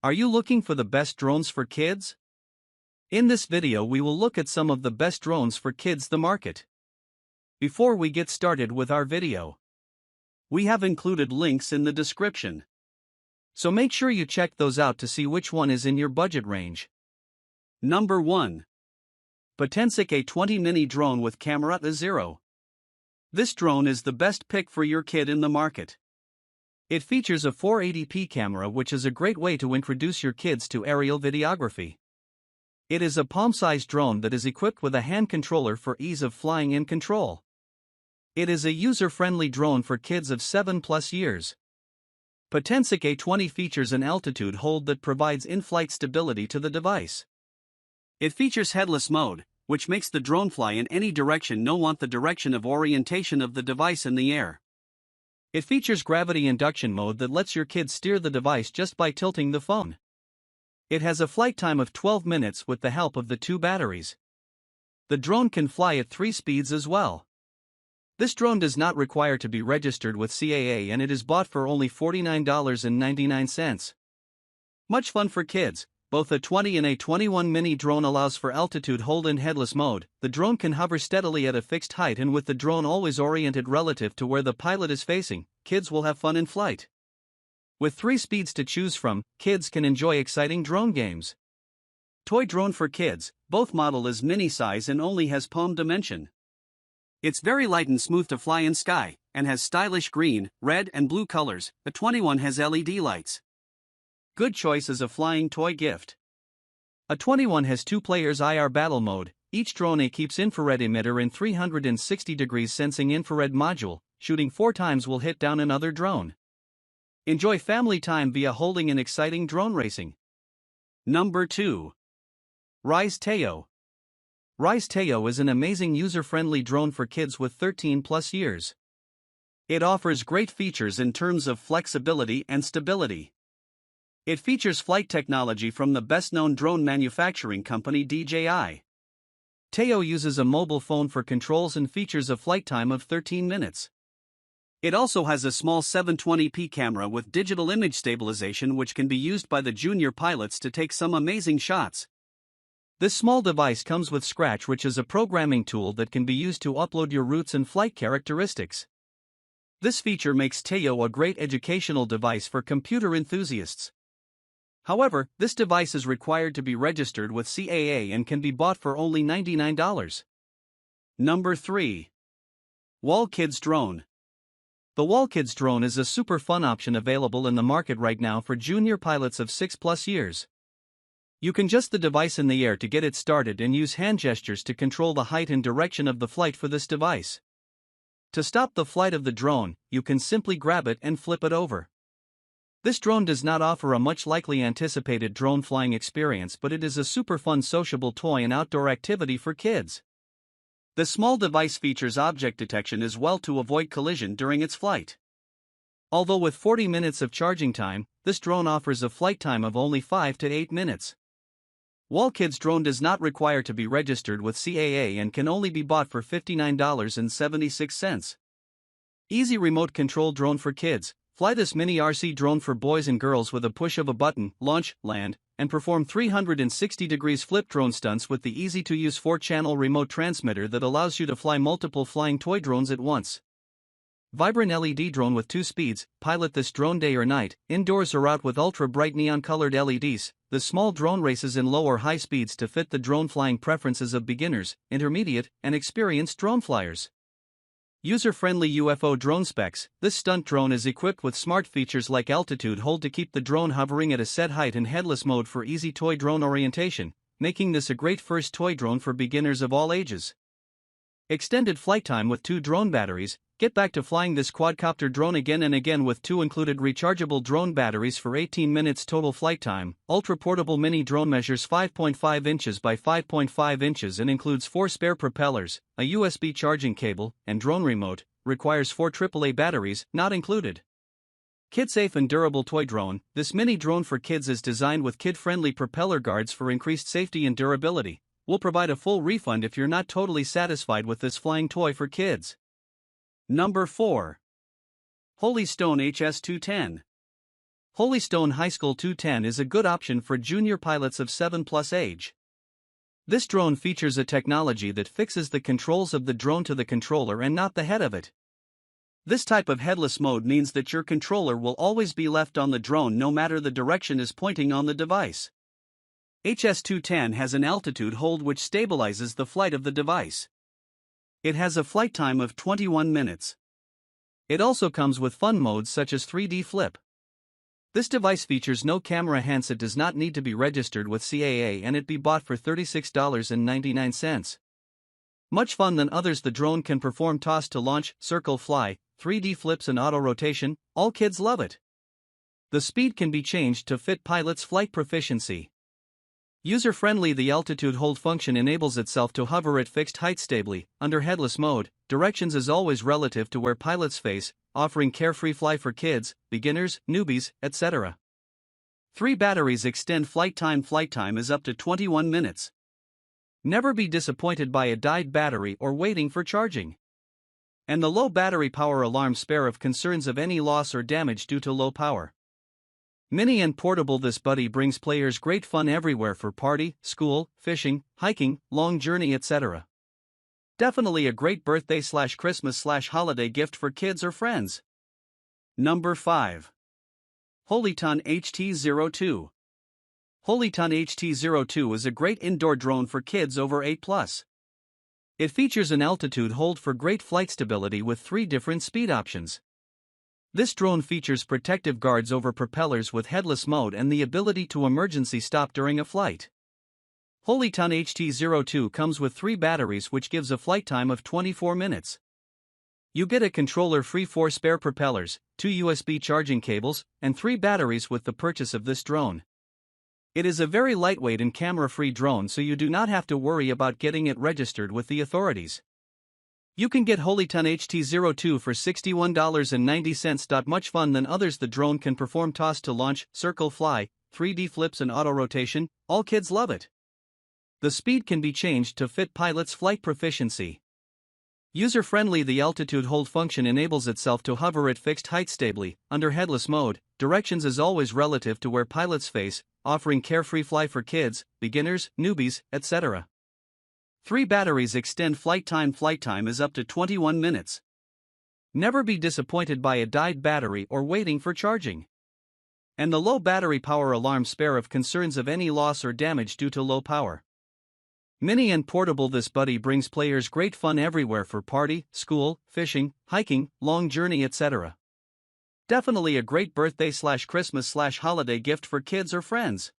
Are you looking for the best drones for kids? In this video we will look at some of the best drones for kids the market. Before we get started with our video, we have included links in the description. So make sure you check those out to see which one is in your budget range. Number 1. Potensic A20 Mini Drone with Camera A0. This drone is the best pick for your kid in the market. It features a 480p camera, which is a great way to introduce your kids to aerial videography. It is a palm-sized drone that is equipped with a hand controller for ease of flying and control. It is a user-friendly drone for kids of 7+ years. Potensic A20 features an altitude hold that provides in-flight stability to the device. It features headless mode, which makes the drone fly in any direction no want the direction of orientation of the device in the air. It features gravity induction mode that lets your kids steer the device just by tilting the phone. It has a flight time of 12 minutes with the help of the 2 batteries. The drone can fly at 3 speeds as well. This drone does not require to be registered with CAA and it is bought for only $49.99. Much fun for kids. Both a 20 and a 21 mini drone allows for altitude hold in headless mode. The drone can hover steadily at a fixed height, and with the drone always oriented relative to where the pilot is facing, kids will have fun in flight. With 3 speeds to choose from, kids can enjoy exciting drone games. Toy drone for kids. Both model is mini size and only has palm dimension. It's very light and smooth to fly in sky, and has stylish green, red and blue colors. The 21 has LED lights. Good choice as a flying toy gift. A 21 has 2 players IR battle mode. Each drone keeps infrared emitter in 360 degrees sensing infrared module. Shooting 4 times will hit down another drone. Enjoy family time via holding an exciting drone racing. Number 2. Rise Teo. Rise Teo is an amazing user-friendly drone for kids with 13+ years. It offers great features in terms of flexibility and stability. It features flight technology from the best-known drone manufacturing company DJI. Teo uses a mobile phone for controls and features a flight time of 13 minutes. It also has a small 720p camera with digital image stabilization, which can be used by the junior pilots to take some amazing shots. This small device comes with Scratch, which is a programming tool that can be used to upload your routes and flight characteristics. This feature makes Teo a great educational device for computer enthusiasts. However, this device is required to be registered with CAA and can be bought for only $99. Number 3. Wall Kids Drone. The Wall Kids Drone is a super fun option available in the market right now for junior pilots of 6+ years. You can adjust the device in the air to get it started and use hand gestures to control the height and direction of the flight for this device. To stop the flight of the drone, you can simply grab it and flip it over. This drone does not offer a much likely anticipated drone flying experience, but it is a super fun sociable toy and outdoor activity for kids. The small device features object detection as well to avoid collision during its flight. Although with 40 minutes of charging time, this drone offers a flight time of only 5 to 8 minutes. Wall Kids Drone does not require to be registered with CAA and can only be bought for $59.76. Easy remote control drone for kids. Fly this mini RC drone for boys and girls with a push of a button, launch, land, and perform 360 degrees flip drone stunts with the easy-to-use 4-channel remote transmitter that allows you to fly multiple flying toy drones at once. Vibrant LED drone with 2 speeds. Pilot this drone day or night, indoors or out with ultra-bright neon-colored LEDs. The small drone races in low or high speeds to fit the drone flying preferences of beginners, intermediate, and experienced drone flyers. User-friendly UFO drone specs. This stunt drone is equipped with smart features like altitude hold to keep the drone hovering at a set height and headless mode for easy toy drone orientation, making this a great first toy drone for beginners of all ages. Extended flight time with 2 drone batteries. Get back to flying this quadcopter drone again and again with 2 included rechargeable drone batteries for 18 minutes total flight time. Ultra-portable mini drone measures 5.5 inches by 5.5 inches and includes 4 spare propellers, a USB charging cable, and drone remote. Requires 4 AAA batteries, not included. Kid-safe and durable toy drone. This mini drone for kids is designed with kid-friendly propeller guards for increased safety and durability. We'll provide a full refund if you're not totally satisfied with this flying toy for kids. Number 4. Holy Stone HS210. Holystone High School 210 is a good option for junior pilots of 7+ age. This drone features a technology that fixes the controls of the drone to the controller and not the head of it. This type of headless mode means that your controller will always be left on the drone no matter the direction is pointing on the device. HS210 has an altitude hold which stabilizes the flight of the device. It has a flight time of 21 minutes. It also comes with fun modes such as 3D flip. This device features no camera, hence it does not need to be registered with CAA, and it be bought for $36.99. Much fun than others, the drone can perform toss to launch, circle fly, 3D flips and auto rotation. All kids love it. The speed can be changed to fit pilot's flight proficiency. User-friendly, the altitude hold function enables itself to hover at fixed height stably. Under headless mode, directions is always relative to where pilots face, offering carefree fly for kids, beginners, newbies, etc. 3 batteries extend flight time. Flight time is up to 21 minutes. Never be disappointed by a died battery or waiting for charging. And the low battery power alarm spare of concerns of any loss or damage due to low power. Mini and portable, this buddy brings players great fun everywhere for party, school, fishing, hiking, long journey, etc. Definitely a great birthday/Christmas/holiday gift for kids or friends. Number 5. Holyton HT02. Holyton HT02 is a great indoor drone for kids over 8+. It features an altitude hold for great flight stability with 3 different speed options. This drone features protective guards over propellers with headless mode and the ability to emergency stop during a flight. Holyton HT02 comes with 3 batteries which gives a flight time of 24 minutes. You get a controller free, 4 spare propellers, 2 USB charging cables, and 3 batteries with the purchase of this drone. It is a very lightweight and camera-free drone, so you do not have to worry about getting it registered with the authorities. You can get Holyton HT02 for $61.90. Much fun than others, the drone can perform toss to launch, circle fly, 3D flips and auto rotation. All kids love it. The speed can be changed to fit pilot's flight proficiency. User-friendly, the altitude hold function enables itself to hover at fixed height stably. Under headless mode, directions is always relative to where pilots face, offering carefree fly for kids, beginners, newbies, etc. 3 batteries extend flight time. Flight time is up to 21 minutes. Never be disappointed by a died battery or waiting for charging. And the low battery power alarm spare of concerns of any loss or damage due to low power. Mini and portable, this buddy brings players great fun everywhere for party, school, fishing, hiking, long journey, etc. Definitely a great birthday/Christmas/holiday gift for kids or friends.